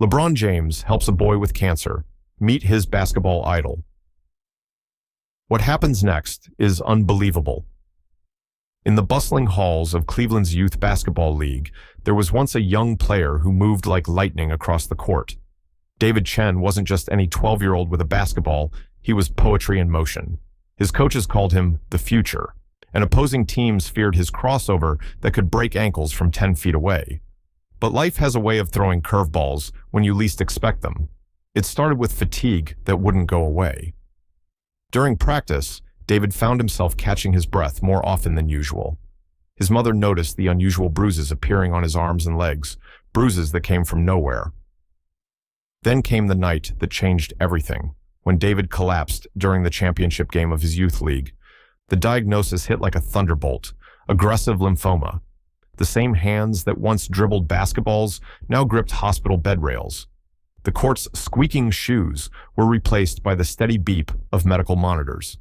LeBron James helps a boy with cancer meet his basketball idol. What happens next is unbelievable. In the bustling halls of Cleveland's Youth Basketball League, there was once a young player who moved like lightning across the court. David Chen wasn't just any 12-year-old with a basketball, he was poetry in motion. His coaches called him the future, and opposing teams feared his crossover that could break ankles from 10 feet away. But life has a way of throwing curveballs when you least expect them. It started with fatigue that wouldn't go away. During practice, David found himself catching his breath more often than usual. His mother noticed the unusual bruises appearing on his arms and legs, bruises that came from nowhere. Then came the night that changed everything, when David collapsed during the championship game of his youth league. The diagnosis hit like a thunderbolt: aggressive lymphoma. The same hands that once dribbled basketballs now gripped hospital bed rails. The court's squeaking shoes were replaced by the steady beep of medical monitors.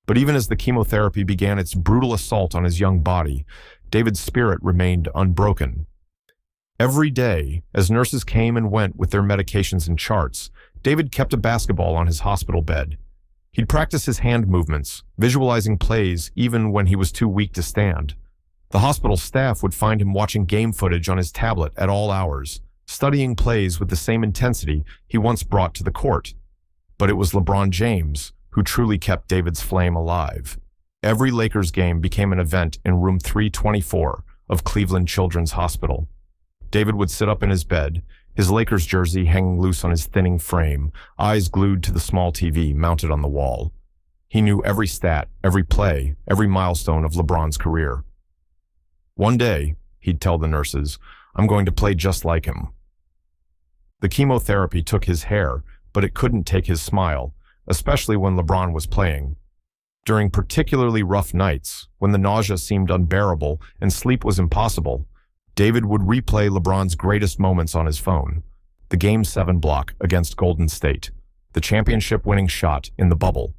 But even as the chemotherapy began its brutal assault on his young body, David's spirit remained unbroken. Every day, as nurses came and went with their medications and charts, David kept a basketball on his hospital bed. He'd practice his hand movements, visualizing plays even when he was too weak to stand. The hospital staff would find him watching game footage on his tablet at all hours, studying plays with the same intensity he once brought to the court. But it was LeBron James who truly kept David's flame alive. Every Lakers game became an event in room 324 of Cleveland Children's Hospital. David would sit up in his bed, his Lakers jersey hanging loose on his thinning frame, eyes glued to the small TV mounted on the wall. He knew every stat, every play, every milestone of LeBron's career. One day, he'd tell the nurses, "I'm going to play just like him." The chemotherapy took his hair, but it couldn't take his smile, especially when LeBron was playing. During particularly rough nights, when the nausea seemed unbearable and sleep was impossible, David would replay LeBron's greatest moments on his phone. The Game 7 block against Golden State, the championship-winning shot in the bubble.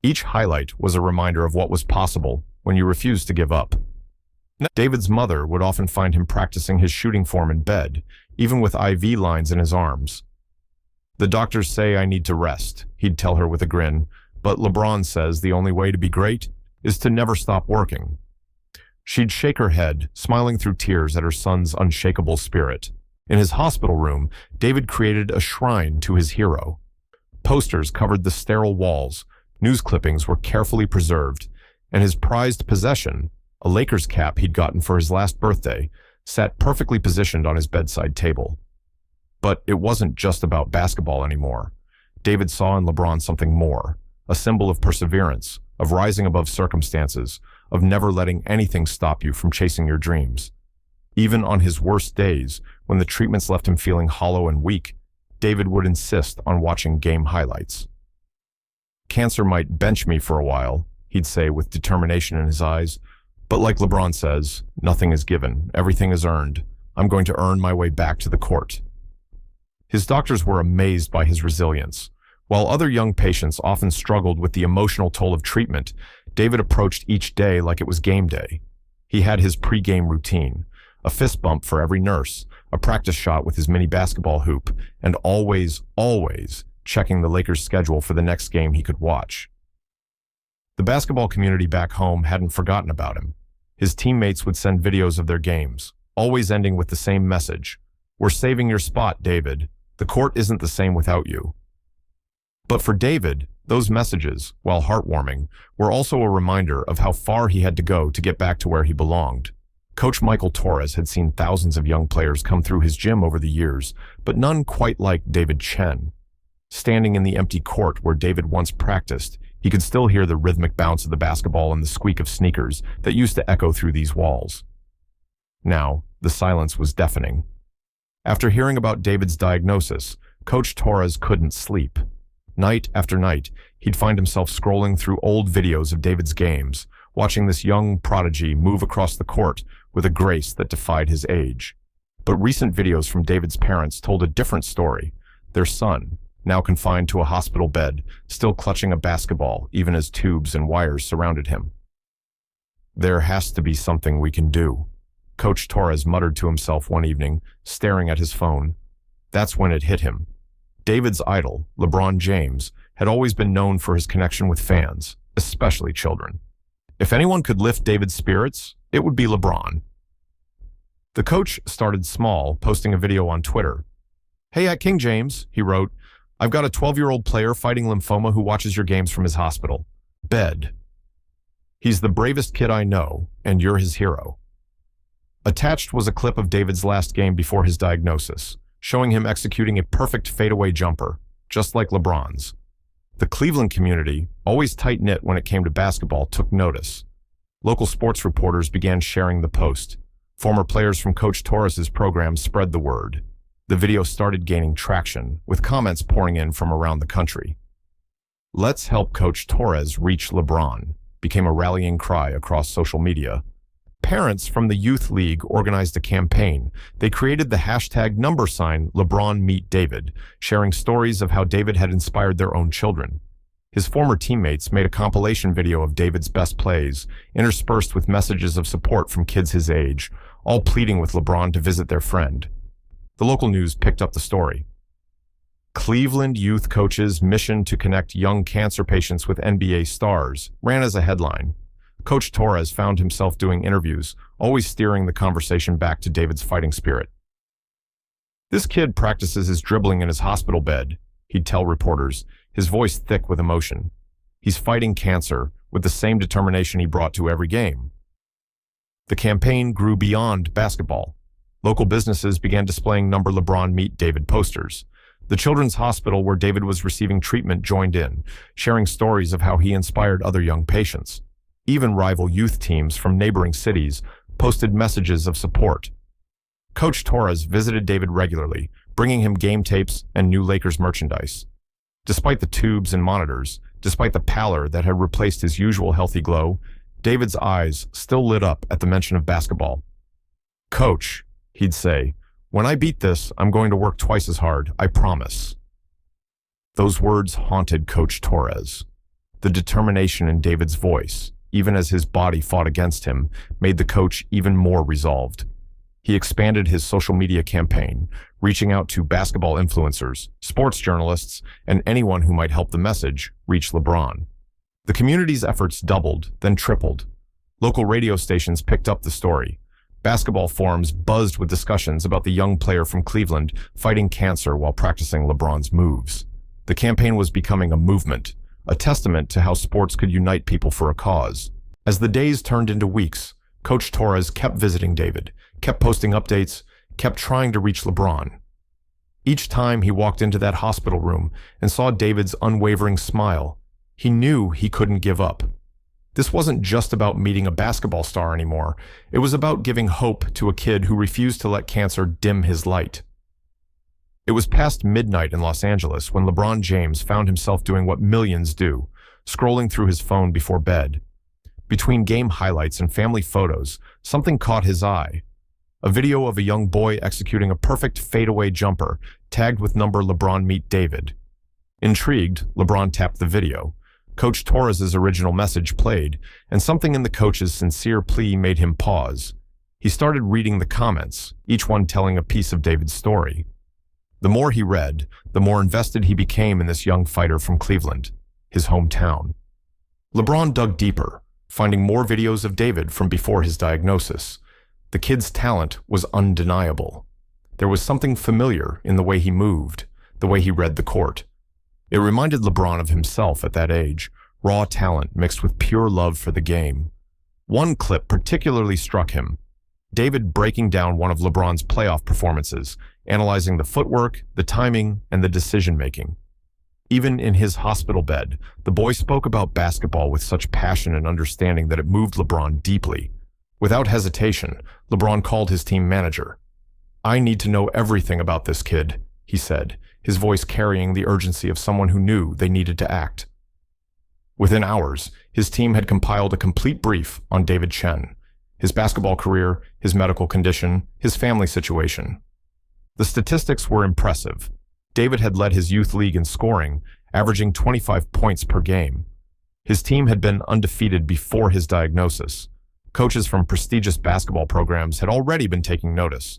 Each highlight was a reminder of what was possible when you refused to give up. David's mother would often find him practicing his shooting form in bed, even with IV lines in his arms. "The doctors say I need to rest," he'd tell her with a grin, "but LeBron says the only way to be great is to never stop working." She'd shake her head, smiling through tears at her son's unshakable spirit. In his hospital room, David created a shrine to his hero. Posters covered the sterile walls, news clippings were carefully preserved, and his prized possession, a Lakers cap he'd gotten for his last birthday, sat perfectly positioned on his bedside table. But it wasn't just about basketball anymore. David saw in LeBron something more, a symbol of perseverance, of rising above circumstances, of never letting anything stop you from chasing your dreams. Even on his worst days, when the treatments left him feeling hollow and weak, David would insist on watching game highlights. "Cancer might bench me for a while," he'd say with determination in his eyes, "but like LeBron says, nothing is given, everything is earned. I'm going to earn my way back to the court." His doctors were amazed by his resilience. While other young patients often struggled with the emotional toll of treatment, David approached each day like it was game day. He had his pre-game routine, a fist bump for every nurse, a practice shot with his mini basketball hoop, and always checking the Lakers' schedule for the next game he could watch. The basketball community back home hadn't forgotten about him. His teammates would send videos of their games, always ending with the same message: "We're saving your spot, David. The court isn't the same without you." But for David, those messages, while heartwarming, were also a reminder of how far he had to go to get back to where he belonged. Coach Michael Torres had seen thousands of young players come through his gym over the years, but none quite like David Chen. Standing in the empty court where David once practiced, he could still hear the rhythmic bounce of the basketball and the squeak of sneakers that used to echo through these walls. Now, the silence was deafening. After hearing about David's diagnosis, Coach Torres couldn't sleep. Night after night, he'd find himself scrolling through old videos of David's games, watching this young prodigy move across the court with a grace that defied his age. But recent videos from David's parents told a different story. Their son, now confined to a hospital bed, still clutching a basketball even as tubes and wires surrounded him. "There has to be something we can do," Coach Torres muttered to himself one evening, staring at his phone. That's when it hit him. David's idol, LeBron James, had always been known for his connection with fans, especially children. If anyone could lift David's spirits, it would be LeBron. The coach started small, posting a video on Twitter. "Hey, at King James," he wrote, "I've got a 12-year-old player fighting lymphoma who watches your games from his hospital bed. He's the bravest kid I know, and you're his hero." Attached was a clip of David's last game before his diagnosis, showing him executing a perfect fadeaway jumper, just like LeBron's. The Cleveland community, always tight-knit when it came to basketball, took notice. Local sports reporters began sharing the post. Former players from Coach Torres's program spread the word. The video started gaining traction, with comments pouring in from around the country. "Let's help Coach Torres reach LeBron," became a rallying cry across social media. Parents from the Youth League organized a campaign. They created the hashtag #LeBronMeetDavid, sharing stories of how David had inspired their own children. His former teammates made a compilation video of David's best plays, interspersed with messages of support from kids his age, all pleading with LeBron to visit their friend. The local news picked up the story. "Cleveland youth coach's mission to connect young cancer patients with NBA stars" ran as a headline. Coach Torres found himself doing interviews, always steering the conversation back to David's fighting spirit. "This kid practices his dribbling in his hospital bed," he'd tell reporters, his voice thick with emotion. "He's fighting cancer with the same determination he brought to every game." The campaign grew beyond basketball. Local businesses began displaying #LeBronMeetDavid posters. The children's hospital where David was receiving treatment joined in, sharing stories of how he inspired other young patients. Even rival youth teams from neighboring cities posted messages of support. Coach Torres visited David regularly, bringing him game tapes and new Lakers merchandise. Despite the tubes and monitors, despite the pallor that had replaced his usual healthy glow, David's eyes still lit up at the mention of basketball. "Coach," he'd say, "when I beat this, I'm going to work twice as hard, I promise." Those words haunted Coach Torres. The determination in David's voice, even as his body fought against him, made the coach even more resolved. He expanded his social media campaign, reaching out to basketball influencers, sports journalists, and anyone who might help the message reach LeBron. The community's efforts doubled, then tripled. Local radio stations picked up the story. Basketball forums buzzed with discussions about the young player from Cleveland fighting cancer while practicing LeBron's moves. The campaign was becoming a movement, a testament to how sports could unite people for a cause. As the days turned into weeks, Coach Torres kept visiting David, kept posting updates, kept trying to reach LeBron. Each time he walked into that hospital room and saw David's unwavering smile, he knew he couldn't give up. This wasn't just about meeting a basketball star anymore. It was about giving hope to a kid who refused to let cancer dim his light. It was past midnight in Los Angeles when LeBron James found himself doing what millions do, scrolling through his phone before bed. Between game highlights and family photos, something caught his eye. A video of a young boy executing a perfect fadeaway jumper, tagged with #LeBronMeetDavid. Intrigued, LeBron tapped the video. Coach Torres's original message played, and something in the coach's sincere plea made him pause. He started reading the comments, each one telling a piece of David's story. The more he read, the more invested he became in this young fighter from Cleveland, his hometown. LeBron dug deeper, finding more videos of David from before his diagnosis. The kid's talent was undeniable. There was something familiar in the way he moved, the way he read the court. It reminded LeBron of himself at that age, raw talent mixed with pure love for the game. One clip particularly struck him. David breaking down one of LeBron's playoff performances, analyzing the footwork, the timing, and the decision-making. Even in his hospital bed, the boy spoke about basketball with such passion and understanding that it moved LeBron deeply. Without hesitation, LeBron called his team manager. "I need to know everything about this kid," he said, his voice carrying the urgency of someone who knew they needed to act. Within hours, his team had compiled a complete brief on David Chen, his basketball career, his medical condition, his family situation. The statistics were impressive. David had led his youth league in scoring, averaging 25 points per game. His team had been undefeated before his diagnosis. Coaches from prestigious basketball programs had already been taking notice.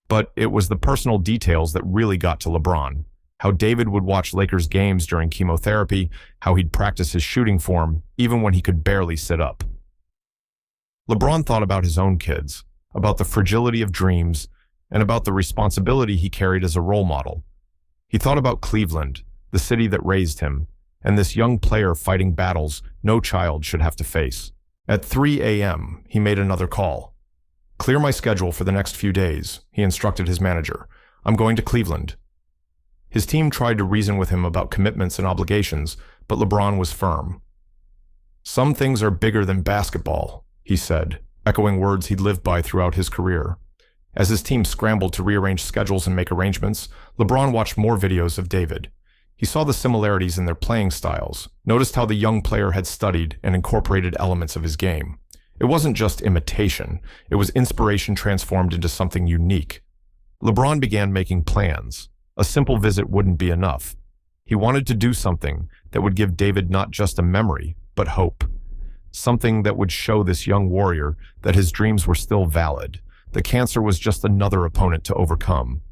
But it was the personal details that really got to LeBron. How David would watch Lakers games during chemotherapy, how he'd practice his shooting form, even when he could barely sit up. LeBron thought about his own kids, about the fragility of dreams, and about the responsibility he carried as a role model. He thought about Cleveland, the city that raised him, and this young player fighting battles no child should have to face. At 3 a.m., he made another call. "Clear my schedule for the next few days," he instructed his manager. "I'm going to Cleveland." His team tried to reason with him about commitments and obligations, but LeBron was firm. "Some things are bigger than basketball," he said, echoing words he'd lived by throughout his career. As his team scrambled to rearrange schedules and make arrangements, LeBron watched more videos of David. He saw the similarities in their playing styles, noticed how the young player had studied and incorporated elements of his game. It wasn't just imitation, it was inspiration transformed into something unique. LeBron began making plans. A simple visit wouldn't be enough. He wanted to do something that would give David not just a memory, but hope. Something that would show this young warrior that his dreams were still valid. The cancer was just another opponent to overcome.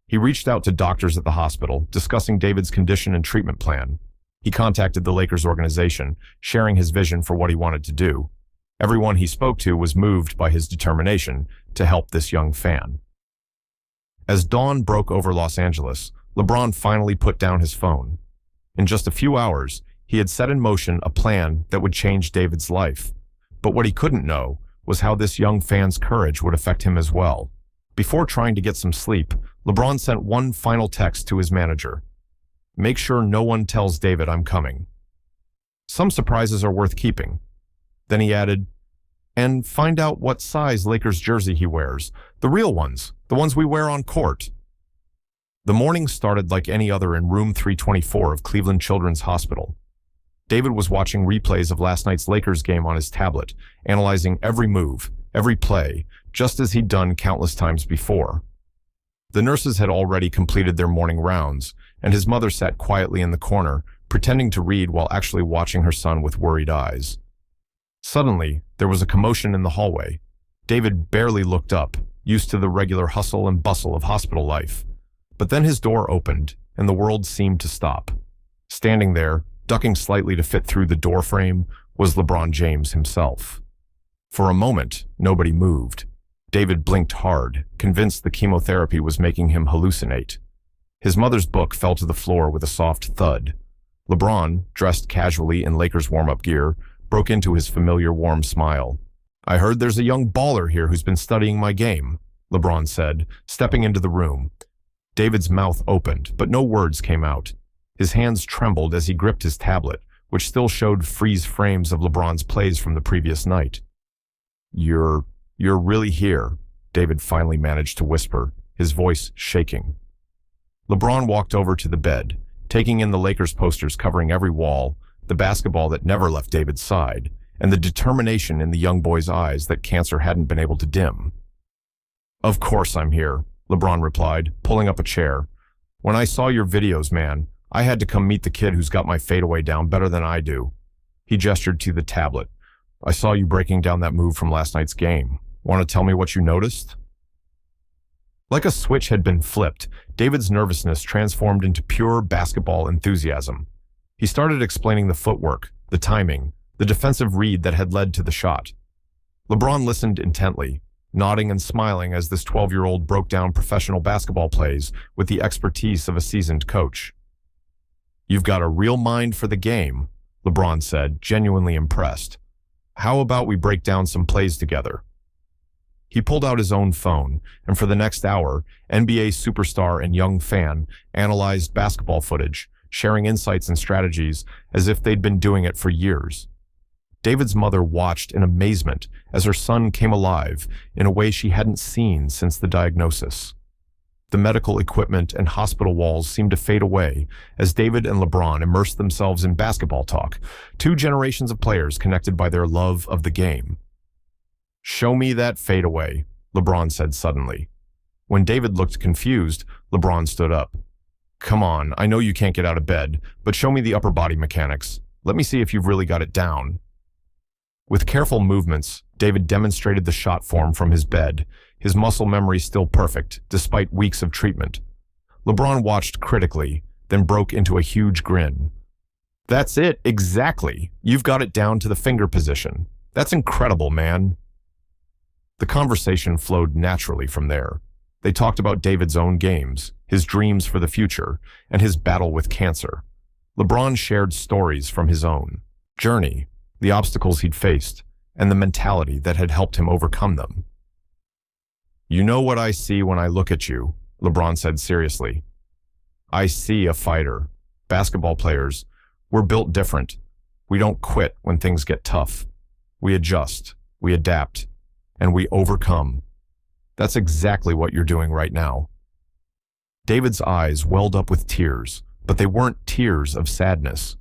He reached out to doctors at the hospital, discussing David's condition and treatment plan. He contacted the Lakers organization, sharing his vision for what he wanted to do. Everyone he spoke to was moved by his determination to help this young fan. As dawn broke over Los Angeles, LeBron finally put down his phone. In just a few hours, he had set in motion a plan that would change David's life. But what he couldn't know was how this young fan's courage would affect him as well. Before trying to get some sleep, LeBron sent one final text to his manager. "Make sure no one tells David I'm coming. Some surprises are worth keeping." Then he added, "And find out what size Lakers jersey he wears. The real ones, the ones we wear on court." The morning started like any other in room 324 of Cleveland Children's Hospital. David was watching replays of last night's Lakers game on his tablet, analyzing every move, every play, just as he'd done countless times before. The nurses had already completed their morning rounds, and his mother sat quietly in the corner, pretending to read while actually watching her son with worried eyes. Suddenly, there was a commotion in the hallway. David barely looked up, used to the regular hustle and bustle of hospital life. But then his door opened, and the world seemed to stop. Standing there, ducking slightly to fit through the door frame, was LeBron James himself. For a moment, nobody moved. David blinked hard, convinced the chemotherapy was making him hallucinate. His mother's book fell to the floor with a soft thud. LeBron, dressed casually in Lakers warm-up gear, broke into his familiar warm smile. "I heard there's a young baller here who's been studying my game," LeBron said, stepping into the room. David's mouth opened, but no words came out. His hands trembled as he gripped his tablet, which still showed freeze frames of LeBron's plays from the previous night. You're really here," David finally managed to whisper, his voice shaking. LeBron walked over to the bed, taking in the Lakers posters covering every wall, the basketball that never left David's side, and the determination in the young boy's eyes that cancer hadn't been able to dim. "Of course I'm here," LeBron replied, pulling up a chair. "When I saw your videos, man, I had to come meet the kid who's got my fadeaway down better than I do." He gestured to the tablet. "I saw you breaking down that move from last night's game. Want to tell me what you noticed?" Like a switch had been flipped, David's nervousness transformed into pure basketball enthusiasm. He started explaining the footwork, the timing, the defensive read that had led to the shot. LeBron listened intently, nodding and smiling as this 12-year-old broke down professional basketball plays with the expertise of a seasoned coach. "You've got a real mind for the game," LeBron said, genuinely impressed. "How about we break down some plays together?" He pulled out his own phone, and for the next hour, NBA superstar and young fan analyzed basketball footage, sharing insights and strategies as if they'd been doing it for years. David's mother watched in amazement as her son came alive in a way she hadn't seen since the diagnosis. The medical equipment and hospital walls seemed to fade away as David and LeBron immersed themselves in basketball talk, two generations of players connected by their love of the game. "Show me that fadeaway," LeBron said suddenly. When David looked confused, LeBron stood up. "Come on, I know you can't get out of bed, but show me the upper body mechanics. Let me see if you've really got it down." With careful movements, David demonstrated the shot form from his bed, his muscle memory still perfect, despite weeks of treatment. LeBron watched critically, then broke into a huge grin. That's it, exactly. You've got it down to the finger position. That's incredible, man. The conversation flowed naturally from there. They talked about David's own games, his dreams for the future, and his battle with cancer. LeBron shared stories from his own journey, the obstacles he'd faced, and the mentality that had helped him overcome them. You know what I see when I look at you, LeBron said seriously. I see a fighter. Basketball players, we're built different. We don't quit when things get tough. We adjust, we adapt, and we overcome. That's exactly what you're doing right now. David's eyes welled up with tears, but they weren't tears of sadness.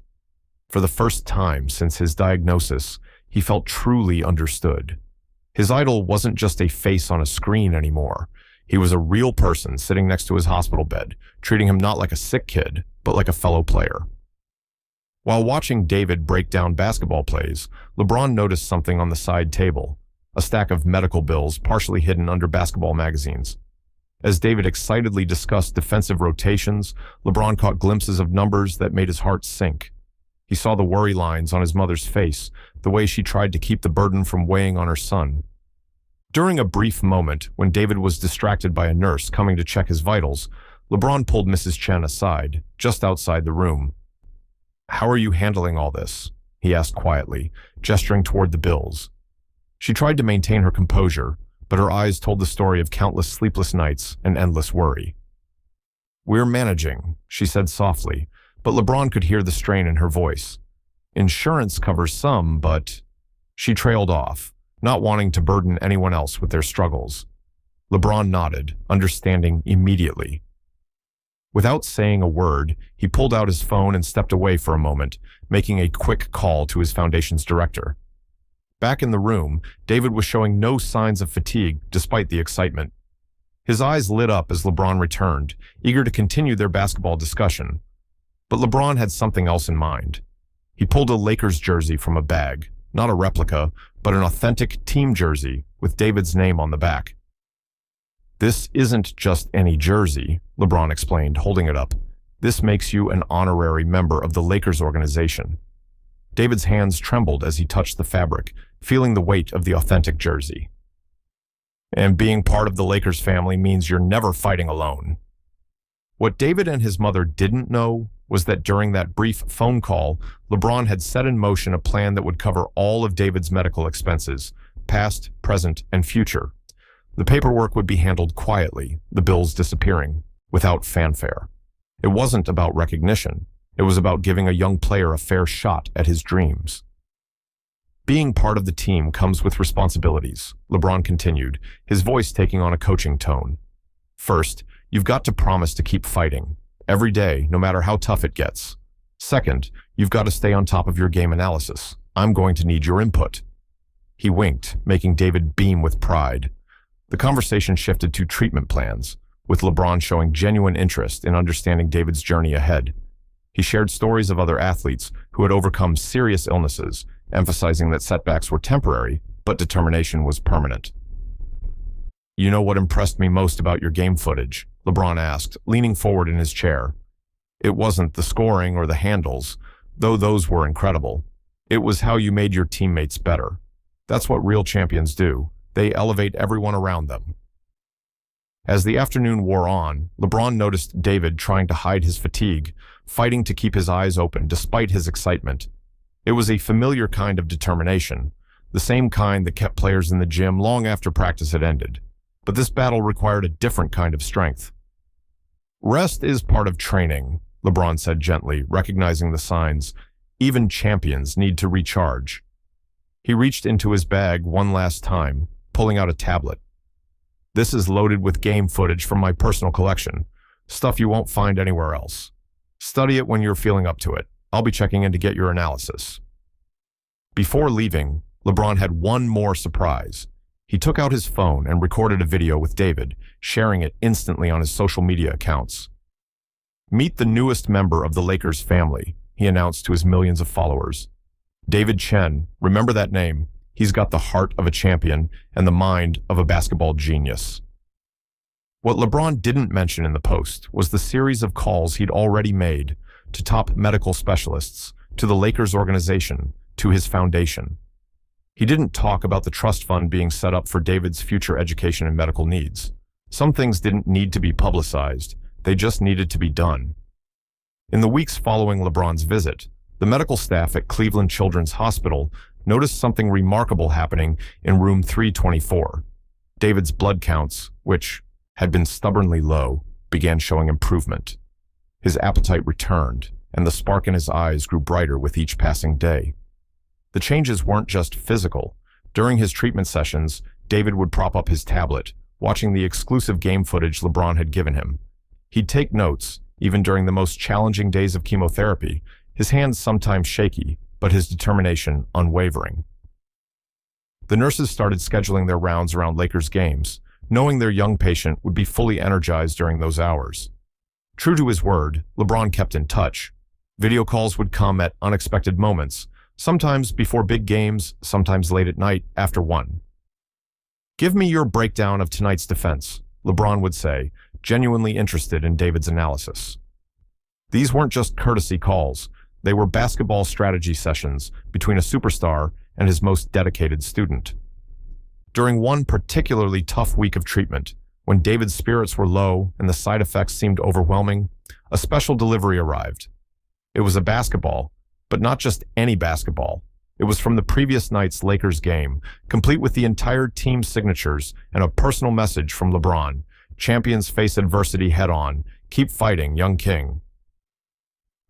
For the first time since his diagnosis, he felt truly understood. His idol wasn't just a face on a screen anymore. He was a real person sitting next to his hospital bed, treating him not like a sick kid, but like a fellow player. While watching David break down basketball plays, LeBron noticed something on the side table, a stack of medical bills partially hidden under basketball magazines. As David excitedly discussed defensive rotations, LeBron caught glimpses of numbers that made his heart sink. He saw the worry lines on his mother's face, the way she tried to keep the burden from weighing on her son. During a brief moment, when David was distracted by a nurse coming to check his vitals, LeBron pulled Mrs. Chen aside, just outside the room. How are you handling all this? He asked quietly, gesturing toward the bills. She tried to maintain her composure, but her eyes told the story of countless sleepless nights and endless worry. We're managing, she said softly, but LeBron could hear the strain in her voice. Insurance covers some, but... She trailed off, not wanting to burden anyone else with their struggles. LeBron nodded, understanding immediately. Without saying a word, he pulled out his phone and stepped away for a moment, making a quick call to his foundation's director. Back in the room, David was showing no signs of fatigue despite the excitement. His eyes lit up as LeBron returned, eager to continue their basketball discussion. But LeBron had something else in mind. He pulled a Lakers jersey from a bag, not a replica, but an authentic team jersey with David's name on the back. This isn't just any jersey, LeBron explained, holding it up. This makes you an honorary member of the Lakers organization. David's hands trembled as he touched the fabric, feeling the weight of the authentic jersey. And being part of the Lakers family means you're never fighting alone. What David and his mother didn't know was that during that brief phone call, LeBron had set in motion a plan that would cover all of David's medical expenses, past, present, and future. The paperwork would be handled quietly, the bills disappearing, without fanfare. It wasn't about recognition. It was about giving a young player a fair shot at his dreams. Being part of the team comes with responsibilities, LeBron continued, his voice taking on a coaching tone. First, you've got to promise to keep fighting, every day, no matter how tough it gets. Second, you've got to stay on top of your game analysis. I'm going to need your input. He winked, making David beam with pride. The conversation shifted to treatment plans, with LeBron showing genuine interest in understanding David's journey ahead. He shared stories of other athletes who had overcome serious illnesses, emphasizing that setbacks were temporary, but determination was permanent. You know what impressed me most about your game footage? LeBron asked, leaning forward in his chair. It wasn't the scoring or the handles, though those were incredible. It was how you made your teammates better. That's what real champions do. They elevate everyone around them. As the afternoon wore on, LeBron noticed David trying to hide his fatigue, fighting to keep his eyes open despite his excitement. It was a familiar kind of determination, the same kind that kept players in the gym long after practice had ended. But this battle required a different kind of strength. Rest is part of training, LeBron said gently, recognizing the signs. Even champions need to recharge. He reached into his bag one last time, pulling out a tablet. This is loaded with game footage from my personal collection, stuff you won't find anywhere else. Study it when you're feeling up to it. I'll be checking in to get your analysis. Before leaving, LeBron had one more surprise. He took out his phone and recorded a video with David, sharing it instantly on his social media accounts. Meet the newest member of the Lakers family, he announced to his millions of followers. David Chen, remember that name? He's got the heart of a champion and the mind of a basketball genius. What LeBron didn't mention in the post was the series of calls he'd already made to top medical specialists, to the Lakers organization, to his foundation. He didn't talk about the trust fund being set up for David's future education and medical needs. Some things didn't need to be publicized, they just needed to be done. In the weeks following LeBron's visit, the medical staff at Cleveland Children's Hospital noticed something remarkable happening in room 324. David's blood counts, which had been stubbornly low, began showing improvement. His appetite returned, and the spark in his eyes grew brighter with each passing day. The changes weren't just physical. During his treatment sessions, David would prop up his tablet, watching the exclusive game footage LeBron had given him. He'd take notes, even during the most challenging days of chemotherapy, his hands sometimes shaky, but his determination unwavering. The nurses started scheduling their rounds around Lakers games, knowing their young patient would be fully energized during those hours. True to his word, LeBron kept in touch. Video calls would come at unexpected moments, sometimes before big games, sometimes late at night after one. "Give me your breakdown of tonight's defense," LeBron would say, genuinely interested in David's analysis. These weren't just courtesy calls, they were basketball strategy sessions between a superstar and his most dedicated student. During one particularly tough week of treatment, when David's spirits were low and the side effects seemed overwhelming, a special delivery arrived. It was a basketball, but not just any basketball. It was from the previous night's Lakers game, complete with the entire team's signatures and a personal message from LeBron. "Champions face adversity head-on. Keep fighting, young king."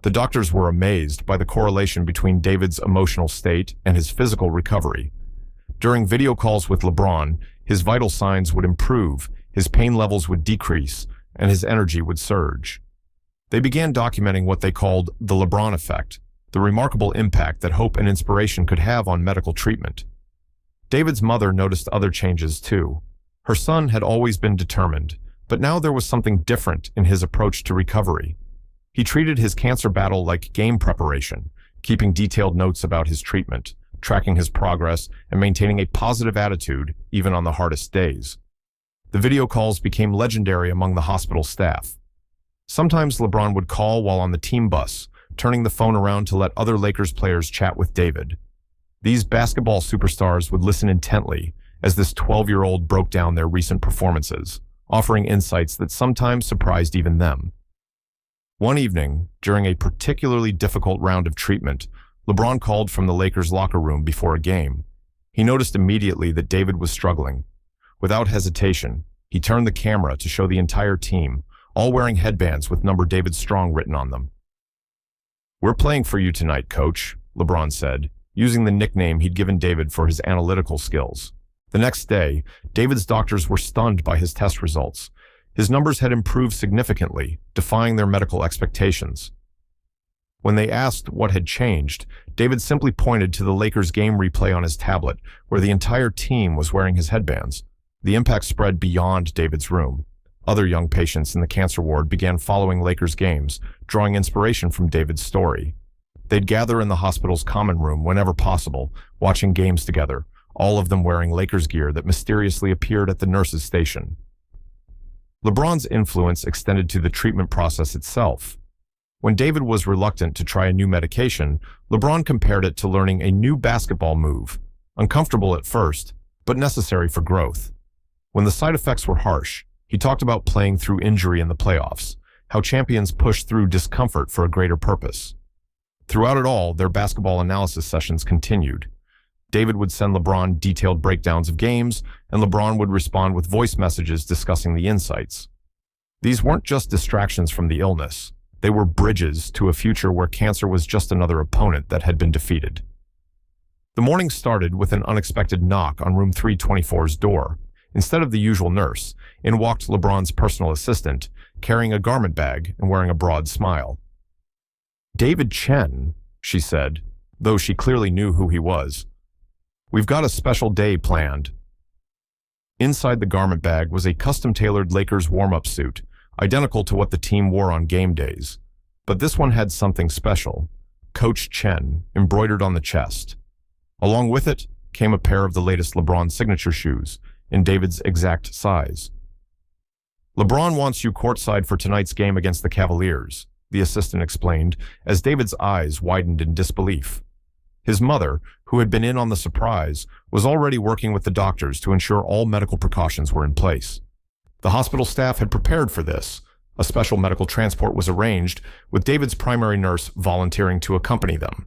The doctors were amazed by the correlation between David's emotional state and his physical recovery. During video calls with LeBron, his vital signs would improve, his pain levels would decrease, and his energy would surge. They began documenting what they called the LeBron effect, the remarkable impact that hope and inspiration could have on medical treatment. David's mother noticed other changes too. Her son had always been determined, but now there was something different in his approach to recovery. He treated his cancer battle like game preparation, keeping detailed notes about his treatment, tracking his progress, and maintaining a positive attitude even on the hardest days. The video calls became legendary among the hospital staff. Sometimes LeBron would call while on the team bus, turning the phone around to let other Lakers players chat with David. These basketball superstars would listen intently as this 12-year-old broke down their recent performances, offering insights that sometimes surprised even them. One evening, during a particularly difficult round of treatment, LeBron called from the Lakers' locker room before a game. He noticed immediately that David was struggling. Without hesitation, he turned the camera to show the entire team, all wearing headbands with number David Strong written on them. "We're playing for you tonight, coach," LeBron said, using the nickname he'd given David for his analytical skills. The next day, David's doctors were stunned by his test results. His numbers had improved significantly, defying their medical expectations. When they asked what had changed, David simply pointed to the Lakers game replay on his tablet, where the entire team was wearing his headbands. The impact spread beyond David's room. Other young patients in the cancer ward began following Lakers games, drawing inspiration from David's story. They'd gather in the hospital's common room whenever possible, watching games together, all of them wearing Lakers gear that mysteriously appeared at the nurse's station. LeBron's influence extended to the treatment process itself. When David was reluctant to try a new medication, LeBron compared it to learning a new basketball move, uncomfortable at first, but necessary for growth. When the side effects were harsh, he talked about playing through injury in the playoffs, how champions push through discomfort for a greater purpose. Throughout it all, their basketball analysis sessions continued. David would send LeBron detailed breakdowns of games, and LeBron would respond with voice messages discussing the insights. These weren't just distractions from the illness. They were bridges to a future where cancer was just another opponent that had been defeated. The morning started with an unexpected knock on room 324's door. Instead of the usual nurse, in walked LeBron's personal assistant, carrying a garment bag and wearing a broad smile. "David Chen," she said, though she clearly knew who he was. "We've got a special day planned." Inside the garment bag was a custom-tailored Lakers warm-up suit, identical to what the team wore on game days. But this one had something special: Coach Chen embroidered on the chest. Along with it, came a pair of the latest LeBron signature shoes, in David's exact size. "LeBron wants you courtside for tonight's game against the Cavaliers," the assistant explained, as David's eyes widened in disbelief. His mother, who had been in on the surprise, was already working with the doctors to ensure all medical precautions were in place. The hospital staff had prepared for this. A special medical transport was arranged, with David's primary nurse volunteering to accompany them.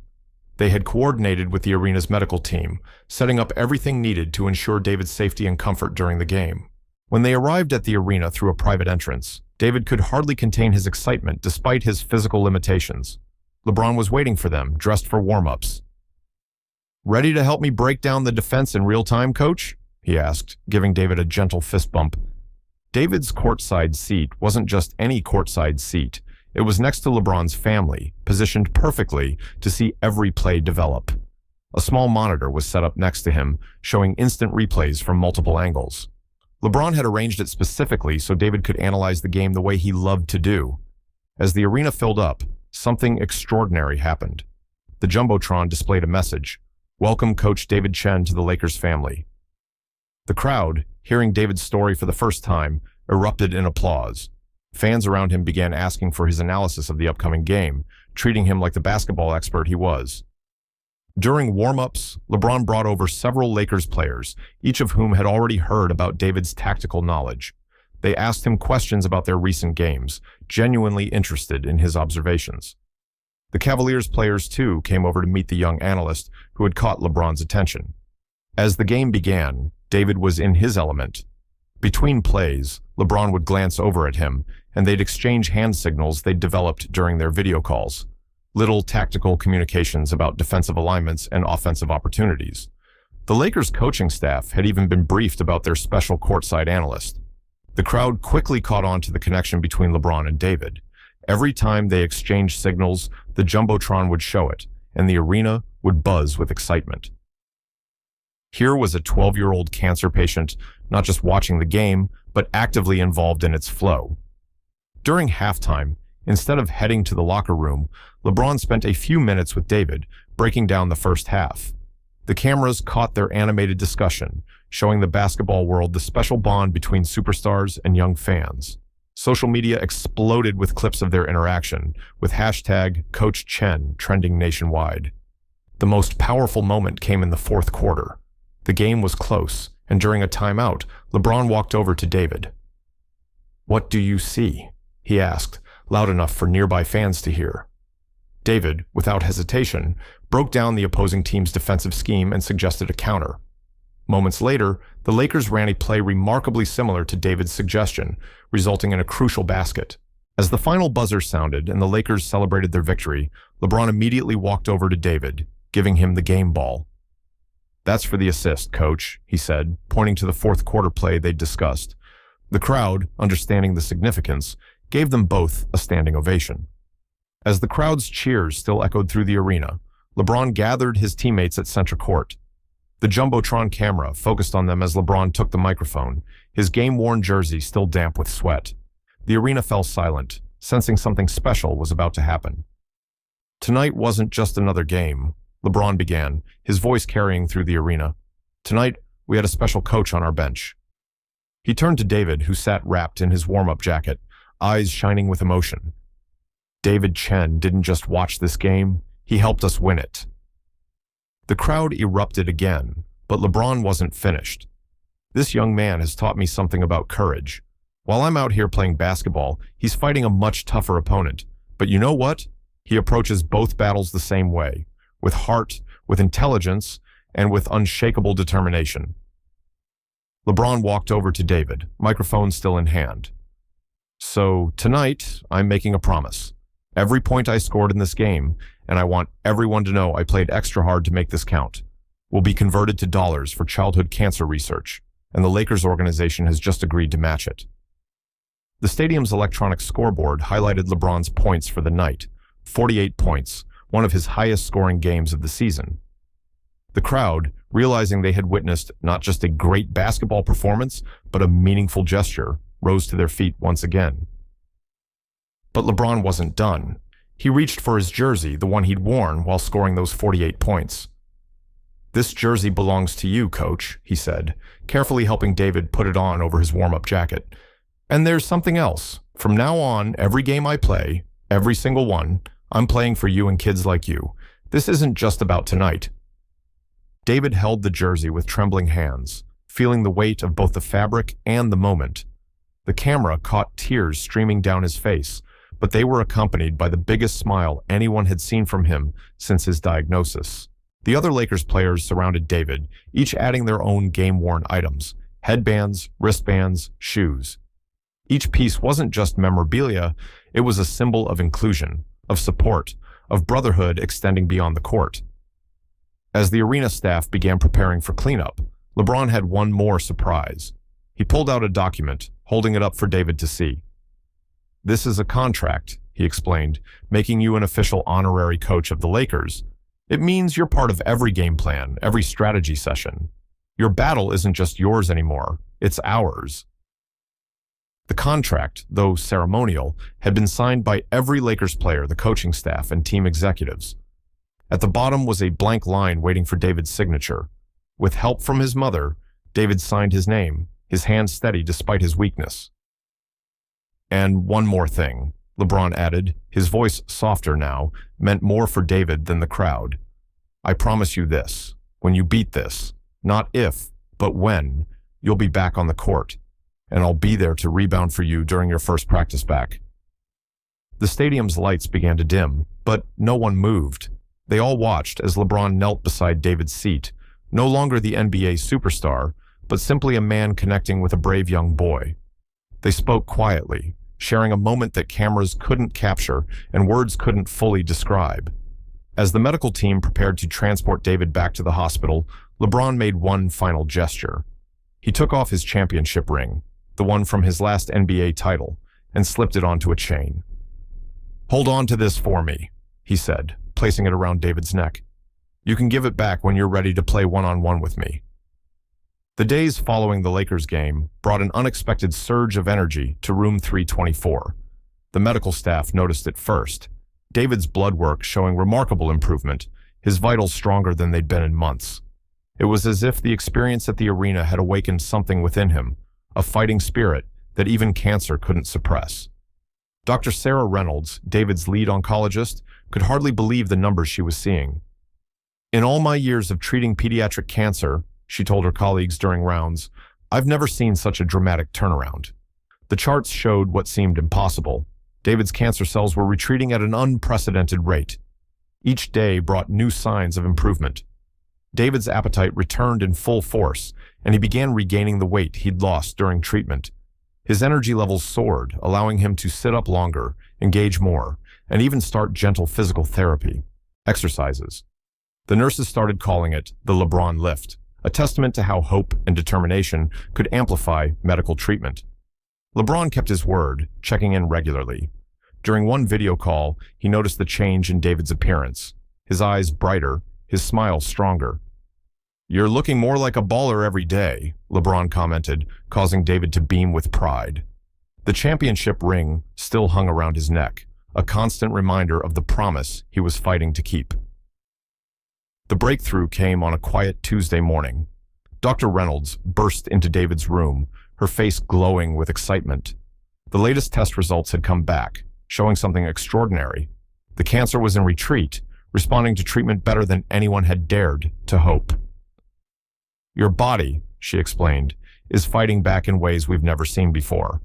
They had coordinated with the arena's medical team, setting up everything needed to ensure David's safety and comfort during the game. When they arrived at the arena through a private entrance, David could hardly contain his excitement despite his physical limitations. LeBron was waiting for them, dressed for warm-ups. "Ready to help me break down the defense in real time, coach?" he asked, giving David a gentle fist bump. David's courtside seat wasn't just any courtside seat. It was next to LeBron's family, positioned perfectly to see every play develop. A small monitor was set up next to him, showing instant replays from multiple angles. LeBron had arranged it specifically so David could analyze the game the way he loved to do. As the arena filled up, something extraordinary happened. The Jumbotron displayed a message: "Welcome Coach David Chen to the Lakers family." The crowd, hearing David's story for the first time, erupted in applause. Fans around him began asking for his analysis of the upcoming game, treating him like the basketball expert he was. During warm-ups, LeBron brought over several Lakers players, each of whom had already heard about David's tactical knowledge. They asked him questions about their recent games, genuinely interested in his observations. The Cavaliers players, too, came over to meet the young analyst who had caught LeBron's attention. As the game began, David was in his element. Between plays, LeBron would glance over at him, and they'd exchange hand signals they'd developed during their video calls. Little tactical communications about defensive alignments and offensive opportunities. The Lakers coaching staff had even been briefed about their special courtside analyst. The crowd quickly caught on to the connection between LeBron and David. Every time they exchanged signals, the Jumbotron would show it, and the arena would buzz with excitement. Here was a 12-year-old cancer patient, not just watching the game, but actively involved in its flow. During halftime, instead of heading to the locker room, LeBron spent a few minutes with David, breaking down the first half. The cameras caught their animated discussion, showing the basketball world the special bond between superstars and young fans. Social media exploded with clips of their interaction, with hashtag Coach Chen trending nationwide. The most powerful moment came in the fourth quarter. The game was close, and during a timeout, LeBron walked over to David. "What do you see?" he asked, loud enough for nearby fans to hear. David, without hesitation, broke down the opposing team's defensive scheme and suggested a counter. Moments later, the Lakers ran a play remarkably similar to David's suggestion, resulting in a crucial basket. As the final buzzer sounded and the Lakers celebrated their victory, LeBron immediately walked over to David, giving him the game ball. "That's for the assist, coach," he said, pointing to the fourth quarter play they'd discussed. The crowd, understanding the significance, gave them both a standing ovation. As the crowd's cheers still echoed through the arena, LeBron gathered his teammates at center court. The Jumbotron camera focused on them as LeBron took the microphone, his game-worn jersey still damp with sweat. The arena fell silent, sensing something special was about to happen. "Tonight wasn't just another game," LeBron began, his voice carrying through the arena. "Tonight, we had a special coach on our bench." He turned to David, who sat wrapped in his warm-up jacket, eyes shining with emotion. "David Chen didn't just watch this game, he helped us win it." The crowd erupted again, but LeBron wasn't finished. "This young man has taught me something about courage. While I'm out here playing basketball, he's fighting a much tougher opponent. But you know what? He approaches both battles the same way, with heart, with intelligence, and with unshakable determination." LeBron walked over to David, microphone still in hand. "So tonight, I'm making a promise. Every point I scored in this game, and I want everyone to know I played extra hard to make this count, will be converted to dollars for childhood cancer research, and the Lakers organization has just agreed to match it." The stadium's electronic scoreboard highlighted LeBron's points for the night, 48 points, one of his highest-scoring games of the season. The crowd, realizing they had witnessed not just a great basketball performance, but a meaningful gesture, rose to their feet once again. But LeBron wasn't done. He reached for his jersey, the one he'd worn while scoring those 48 points. "This jersey belongs to you, coach," he said, carefully helping David put it on over his warm-up jacket. "And there's something else. From now on, every game I play, every single one, I'm playing for you and kids like you. This isn't just about tonight." David held the jersey with trembling hands, feeling the weight of both the fabric and the moment. The camera caught tears streaming down his face, but they were accompanied by the biggest smile anyone had seen from him since his diagnosis. The other Lakers players surrounded David, each adding their own game-worn items: headbands, wristbands, shoes. Each piece wasn't just memorabilia, it was a symbol of inclusion, of support, of brotherhood extending beyond the court. As the arena staff began preparing for cleanup, LeBron had one more surprise. He pulled out a document, holding it up for David to see. "This is a contract," he explained, "making you an official honorary coach of the Lakers. It means you're part of every game plan, every strategy session. Your battle isn't just yours anymore, it's ours." The contract, though ceremonial, had been signed by every Lakers player, the coaching staff, and team executives. At the bottom was a blank line waiting for David's signature. With help from his mother, David signed his name, his hand steady despite his weakness. "And one more thing," LeBron added, his voice softer now, meant more for David than the crowd. "I promise you this, when you beat this, not if, but when, you'll be back on the court, and I'll be there to rebound for you during your first practice back." The stadium's lights began to dim, but no one moved. They all watched as LeBron knelt beside David's seat, no longer the NBA superstar, but simply a man connecting with a brave young boy. They spoke quietly, sharing a moment that cameras couldn't capture and words couldn't fully describe. As the medical team prepared to transport David back to the hospital, LeBron made one final gesture. He took off his championship ring, the one from his last NBA title, and slipped it onto a chain. "Hold on to this for me," he said, placing it around David's neck. "You can give it back when you're ready to play one-on-one with me." The days following the Lakers game brought an unexpected surge of energy to room 324. The medical staff noticed it first. David's blood work showing remarkable improvement, his vitals stronger than they'd been in months. It was as if the experience at the arena had awakened something within him, a fighting spirit that even cancer couldn't suppress. Dr. Sarah Reynolds, David's lead oncologist, could hardly believe the numbers she was seeing. "In all my years of treating pediatric cancer," she told her colleagues during rounds, "I've never seen such a dramatic turnaround." The charts showed what seemed impossible. David's cancer cells were retreating at an unprecedented rate. Each day brought new signs of improvement. David's appetite returned in full force, and he began regaining the weight he'd lost during treatment. His energy levels soared, allowing him to sit up longer, engage more, and even start gentle physical therapy, exercises. The nurses started calling it the LeBron lift, a testament to how hope and determination could amplify medical treatment. LeBron kept his word, checking in regularly. During one video call, he noticed the change in David's appearance. His eyes brighter, his smile stronger. "You're looking more like a baller every day," LeBron commented, causing David to beam with pride. The championship ring still hung around his neck, a constant reminder of the promise he was fighting to keep. The breakthrough came on a quiet Tuesday morning. Dr. Reynolds burst into David's room, her face glowing with excitement. The latest test results had come back, showing something extraordinary. The cancer was in retreat, responding to treatment better than anyone had dared to hope. "Your body," she explained, "is fighting back in ways we've never seen before."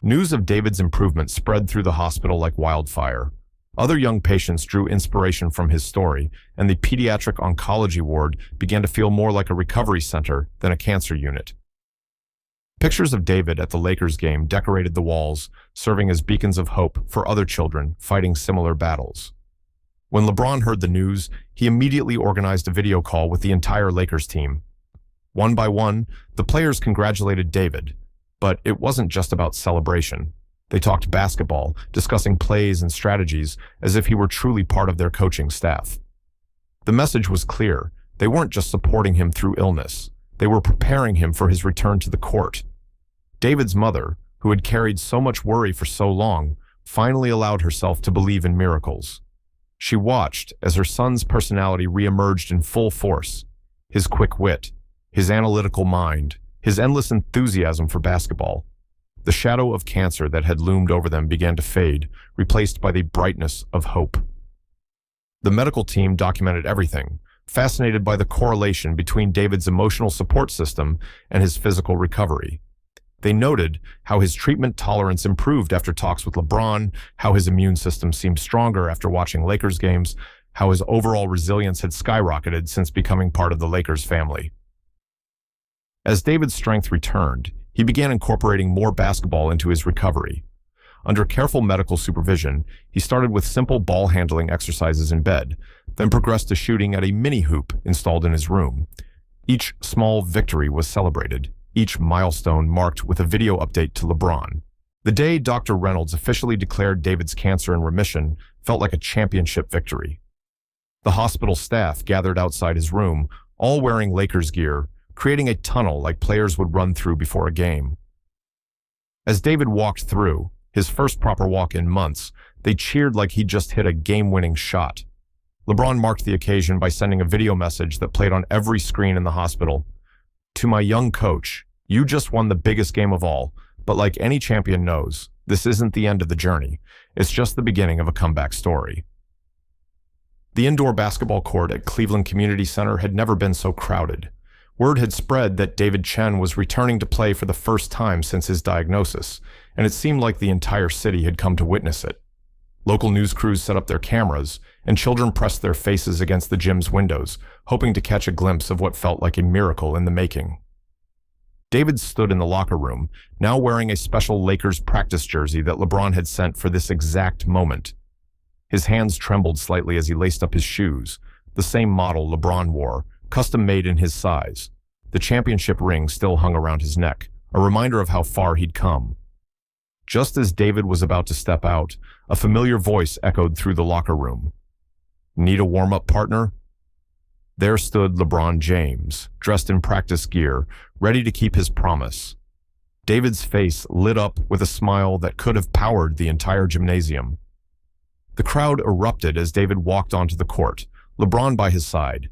News of David's improvement spread through the hospital like wildfire. Other young patients drew inspiration from his story, and the pediatric oncology ward began to feel more like a recovery center than a cancer unit. Pictures of David at the Lakers game decorated the walls, serving as beacons of hope for other children fighting similar battles. When LeBron heard the news, he immediately organized a video call with the entire Lakers team. One by one, the players congratulated David, but it wasn't just about celebration. They talked basketball, discussing plays and strategies as if he were truly part of their coaching staff. The message was clear. They weren't just supporting him through illness. They were preparing him for his return to the court. David's mother, who had carried so much worry for so long, finally allowed herself to believe in miracles. She watched as her son's personality re-emerged in full force. His quick wit, his analytical mind, his endless enthusiasm for basketball. The shadow of cancer that had loomed over them began to fade, replaced by the brightness of hope. The medical team documented everything, fascinated by the correlation between David's emotional support system and his physical recovery. They noted how his treatment tolerance improved after talks with LeBron, how his immune system seemed stronger after watching Lakers games, how his overall resilience had skyrocketed since becoming part of the Lakers family. As David's strength returned, he began incorporating more basketball into his recovery. Under careful medical supervision, he started with simple ball handling exercises in bed, then progressed to shooting at a mini hoop installed in his room. Each small victory was celebrated, each milestone marked with a video update to LeBron. The day Dr. Reynolds officially declared David's cancer in remission felt like a championship victory. The hospital staff gathered outside his room, all wearing Lakers gear, creating a tunnel like players would run through before a game. As David walked through, his first proper walk in months, they cheered like he'd just hit a game-winning shot. LeBron marked the occasion by sending a video message that played on every screen in the hospital. "To my young coach, you just won the biggest game of all, but like any champion knows, this isn't the end of the journey. It's just the beginning of a comeback story." The indoor basketball court at Cleveland Community Center had never been so crowded. Word had spread that David Chen was returning to play for the first time since his diagnosis, and it seemed like the entire city had come to witness it. Local news crews set up their cameras, and children pressed their faces against the gym's windows, hoping to catch a glimpse of what felt like a miracle in the making. David stood in the locker room, now wearing a special Lakers practice jersey that LeBron had sent for this exact moment. His hands trembled slightly as he laced up his shoes, the same model LeBron wore, custom-made in his size. The championship ring still hung around his neck, a reminder of how far he'd come. Just as David was about to step out, a familiar voice echoed through the locker room. "Need a warm-up partner?" There stood LeBron James, dressed in practice gear, ready to keep his promise. David's face lit up with a smile that could have powered the entire gymnasium. The crowd erupted as David walked onto the court, LeBron by his side.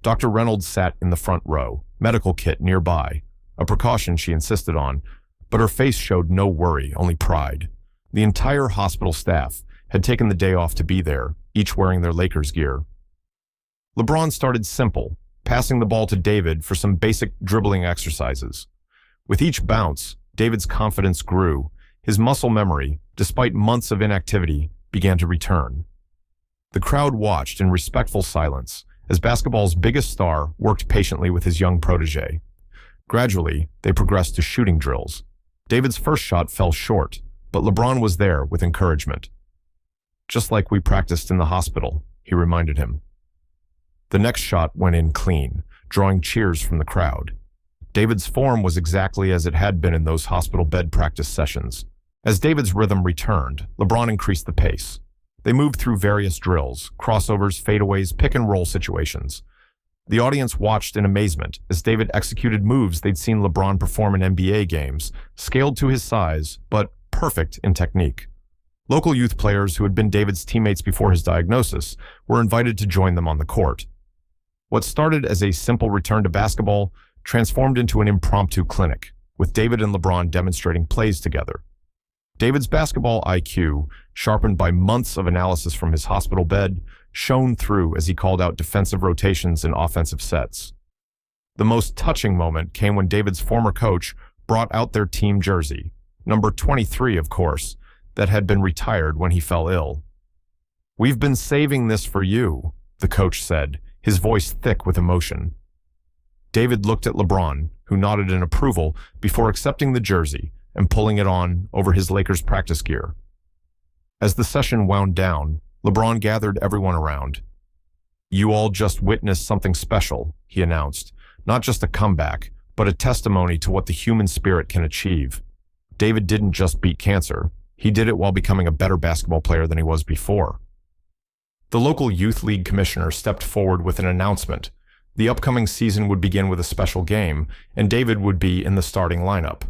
Dr. Reynolds sat in the front row, medical kit nearby, a precaution she insisted on, but her face showed no worry, only pride. The entire hospital staff had taken the day off to be there, each wearing their Lakers gear. LeBron started simple, passing the ball to David for some basic dribbling exercises. With each bounce, David's confidence grew. His muscle memory, despite months of inactivity, began to return. The crowd watched in respectful silence as basketball's biggest star worked patiently with his young protege. Gradually, they progressed to shooting drills. David's first shot fell short, but LeBron was there with encouragement. "Just like we practiced in the hospital," he reminded him. The next shot went in clean, drawing cheers from the crowd. David's form was exactly as it had been in those hospital bed practice sessions. As David's rhythm returned, LeBron increased the pace. They moved through various drills, crossovers, fadeaways, pick-and-roll situations. The audience watched in amazement as David executed moves they'd seen LeBron perform in NBA games, scaled to his size, but perfect in technique. Local youth players who had been David's teammates before his diagnosis were invited to join them on the court. What started as a simple return to basketball transformed into an impromptu clinic, with David and LeBron demonstrating plays together. David's basketball IQ, sharpened by months of analysis from his hospital bed, shone through as he called out defensive rotations and offensive sets. The most touching moment came when David's former coach brought out their team jersey, number 23, of course, that had been retired when he fell ill. "We've been saving this for you," the coach said, his voice thick with emotion. David looked at LeBron, who nodded in approval before accepting the jersey and pulling it on over his Lakers practice gear. As the session wound down, LeBron gathered everyone around. "You all just witnessed something special," he announced. "Not just a comeback, but a testimony to what the human spirit can achieve. David didn't just beat cancer. He did it while becoming a better basketball player than he was before." The local youth league commissioner stepped forward with an announcement. The upcoming season would begin with a special game, and David would be in the starting lineup.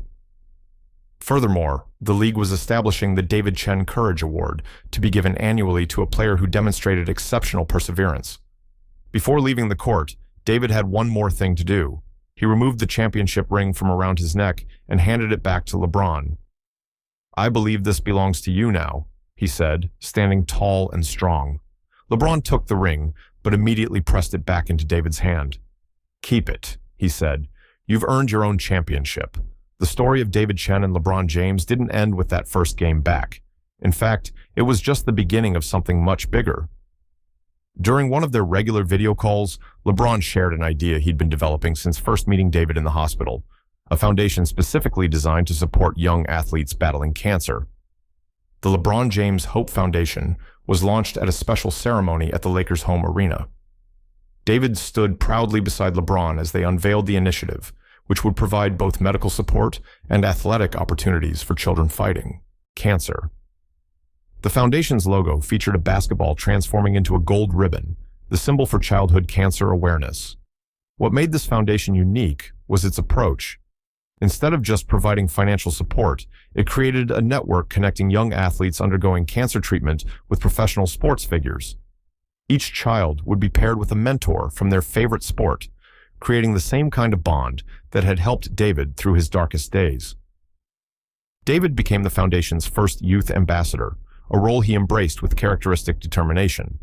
Furthermore, the league was establishing the David Chen Courage Award to be given annually to a player who demonstrated exceptional perseverance. Before leaving the court, David had one more thing to do. He removed the championship ring from around his neck and handed it back to LeBron. "I believe this belongs to you now," he said, standing tall and strong. LeBron took the ring, but immediately pressed it back into David's hand. "Keep it," he said. "You've earned your own championship." The story of David Chen and LeBron James didn't end with that first game back. In fact, it was just the beginning of something much bigger. During one of their regular video calls, LeBron shared an idea he'd been developing since first meeting David in the hospital, a foundation specifically designed to support young athletes battling cancer. The LeBron James Hope Foundation was launched at a special ceremony at the Lakers' home arena. David stood proudly beside LeBron as they unveiled the initiative, which would provide both medical support and athletic opportunities for children fighting cancer. The foundation's logo featured a basketball transforming into a gold ribbon, the symbol for childhood cancer awareness. What made this foundation unique was its approach. Instead of just providing financial support, it created a network connecting young athletes undergoing cancer treatment with professional sports figures. Each child would be paired with a mentor from their favorite sport, creating the same kind of bond that had helped David through his darkest days. David became the foundation's first youth ambassador, a role he embraced with characteristic determination.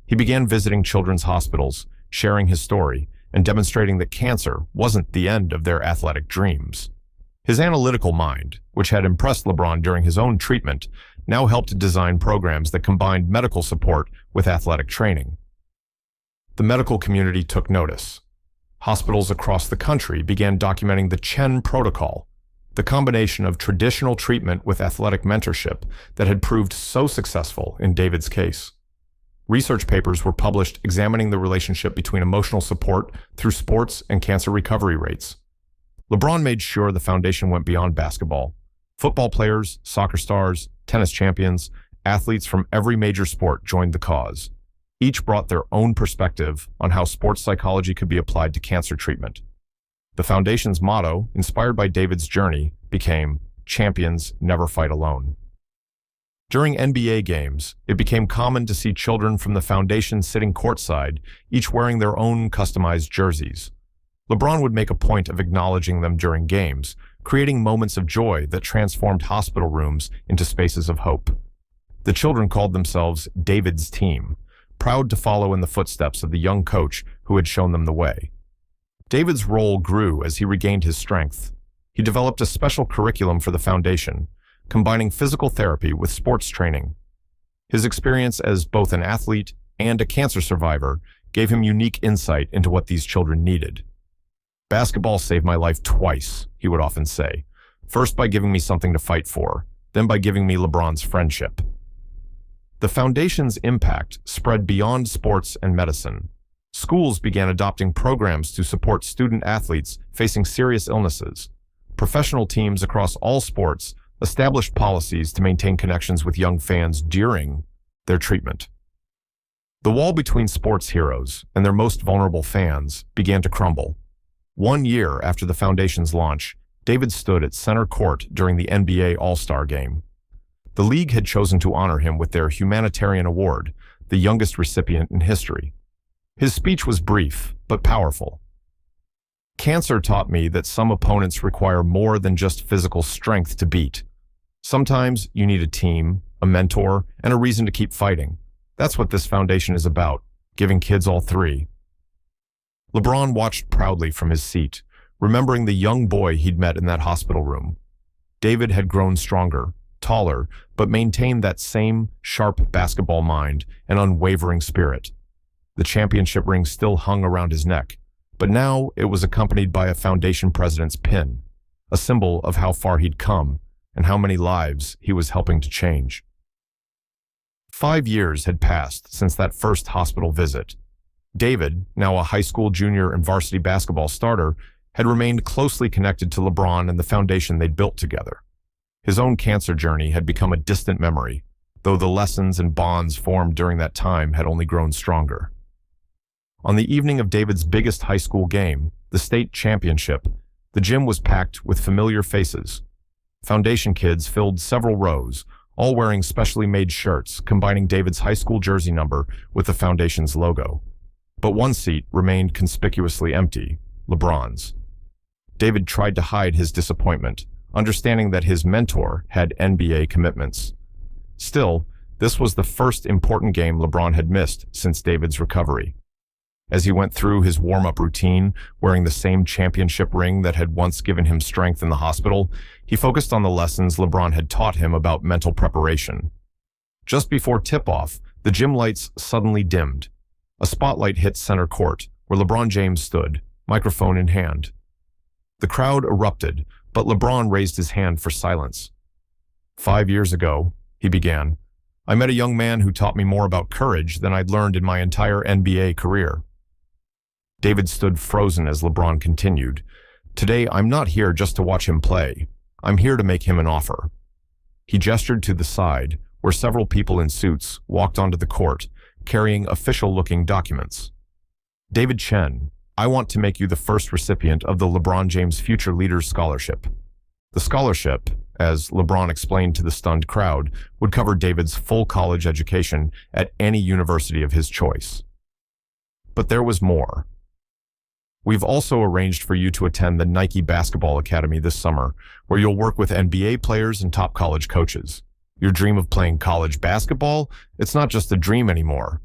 He began visiting children's hospitals, sharing his story, and demonstrating that cancer wasn't the end of their athletic dreams. His analytical mind, which had impressed LeBron during his own treatment, now helped design programs that combined medical support with athletic training. The medical community took notice. Hospitals across the country began documenting the Chen Protocol, the combination of traditional treatment with athletic mentorship that had proved so successful in David's case. Research papers were published examining the relationship between emotional support through sports and cancer recovery rates. LeBron made sure the foundation went beyond basketball. Football players, soccer stars, tennis champions, athletes from every major sport joined the cause. Each brought their own perspective on how sports psychology could be applied to cancer treatment. The foundation's motto, inspired by David's journey, became "Champions Never Fight Alone." During NBA games, it became common to see children from the foundation sitting courtside, each wearing their own customized jerseys. LeBron would make a point of acknowledging them during games, creating moments of joy that transformed hospital rooms into spaces of hope. The children called themselves David's team, proud to follow in the footsteps of the young coach who had shown them the way. David's role grew as he regained his strength. He developed a special curriculum for the foundation, combining physical therapy with sports training. His experience as both an athlete and a cancer survivor gave him unique insight into what these children needed. "Basketball saved my life twice," he would often say. "First by giving me something to fight for, then by giving me LeBron's friendship." The foundation's impact spread beyond sports and medicine. Schools began adopting programs to support student athletes facing serious illnesses. Professional teams across all sports established policies to maintain connections with young fans during their treatment. The wall between sports heroes and their most vulnerable fans began to crumble. 1 year after the foundation's launch, David stood at center court during the NBA All-Star Game. The league had chosen to honor him with their humanitarian award, the youngest recipient in history. His speech was brief, but powerful. "Cancer taught me that some opponents require more than just physical strength to beat. Sometimes you need a team, a mentor, and a reason to keep fighting. That's what this foundation is about, giving kids all three." LeBron watched proudly from his seat, remembering the young boy he'd met in that hospital room. David had grown stronger, taller, but maintained that same sharp basketball mind and unwavering spirit. The championship ring still hung around his neck, but now it was accompanied by a foundation president's pin, a symbol of how far he'd come and how many lives he was helping to change. 5 years had passed since that first hospital visit. David, now a high school junior and varsity basketball starter, had remained closely connected to LeBron and the foundation they'd built together. His own cancer journey had become a distant memory, though the lessons and bonds formed during that time had only grown stronger. On the evening of David's biggest high school game, the state championship, the gym was packed with familiar faces. Foundation kids filled several rows, all wearing specially made shirts, combining David's high school jersey number with the Foundation's logo. But one seat remained conspicuously empty, LeBron's. David tried to hide his disappointment, understanding that his mentor had NBA commitments. Still, this was the first important game LeBron had missed since David's recovery. As he went through his warm-up routine, wearing the same championship ring that had once given him strength in the hospital, he focused on the lessons LeBron had taught him about mental preparation. Just before tip-off, the gym lights suddenly dimmed. A spotlight hit center court, where LeBron James stood, microphone in hand. The crowd erupted, but LeBron raised his hand for silence. 5 years ago, he began, I met a young man who taught me more about courage than I'd learned in my entire NBA career. David stood frozen as LeBron continued, Today, I'm not here just to watch him play. I'm here to make him an offer. He gestured to the side, where several people in suits walked onto the court, carrying official-looking documents. David Chen, I want to make you the first recipient of the LeBron James Future Leaders Scholarship. The scholarship, as LeBron explained to the stunned crowd, would cover David's full college education at any university of his choice. But there was more. We've also arranged for you to attend the Nike Basketball Academy this summer, where you'll work with NBA players and top college coaches. Your dream of playing college basketball? It's not just a dream anymore.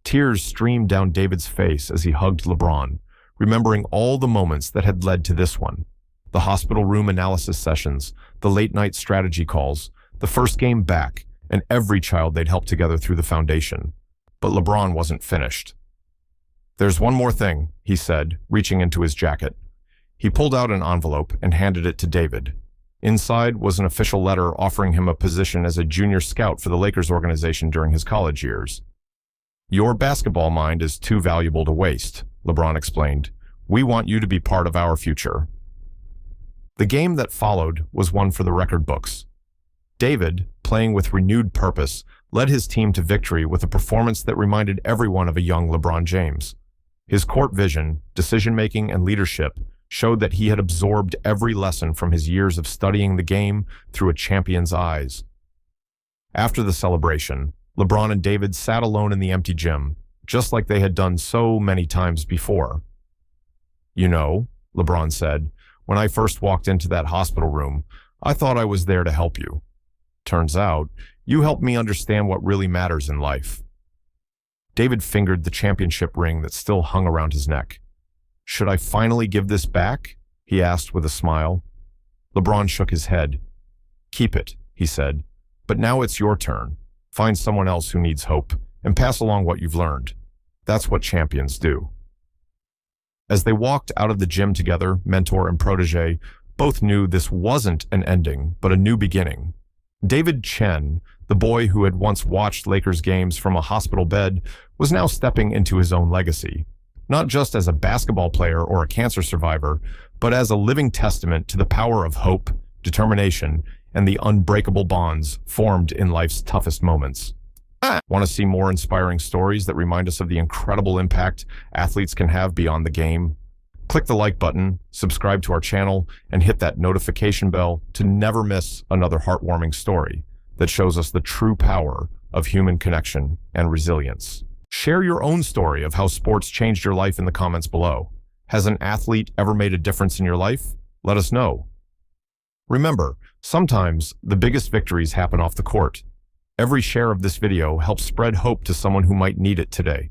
Tears streamed down David's face as he hugged LeBron, remembering all the moments that had led to this one. The hospital room analysis sessions, the late-night strategy calls, the first game back, and every child they'd helped together through the foundation. But LeBron wasn't finished. There's one more thing, he said, reaching into his jacket. He pulled out an envelope and handed it to David. Inside was an official letter offering him a position as a junior scout for the Lakers organization during his college years. Your basketball mind is too valuable to waste, LeBron explained. We want you to be part of our future. The game that followed was one for the record books. David, playing with renewed purpose, led his team to victory with a performance that reminded everyone of a young LeBron James. His court vision, decision-making, and leadership showed that he had absorbed every lesson from his years of studying the game through a champion's eyes. After the celebration, LeBron and David sat alone in the empty gym, just like they had done so many times before. You know, LeBron said, when I first walked into that hospital room, I thought I was there to help you. Turns out, you helped me understand what really matters in life. David fingered the championship ring that still hung around his neck. Should I finally give this back? He asked with a smile. LeBron shook his head. Keep it, he said. But now it's your turn. Find someone else who needs hope, and pass along what you've learned. That's what champions do. As they walked out of the gym together, mentor and protege both knew this wasn't an ending, but a new beginning. David Chen, the boy who had once watched Lakers games from a hospital bed, was now stepping into his own legacy, not just as a basketball player or a cancer survivor, but as a living testament to the power of hope, determination, and the unbreakable bonds formed in life's toughest moments. Want to see more inspiring stories that remind us of the incredible impact athletes can have beyond the game? Click the like button, subscribe to our channel, and hit that notification bell to never miss another heartwarming story that shows us the true power of human connection and resilience. Share your own story of how sports changed your life in the comments below. Has an athlete ever made a difference in your life? Let us know. Remember, sometimes the biggest victories happen off the court. Every share of this video helps spread hope to someone who might need it today.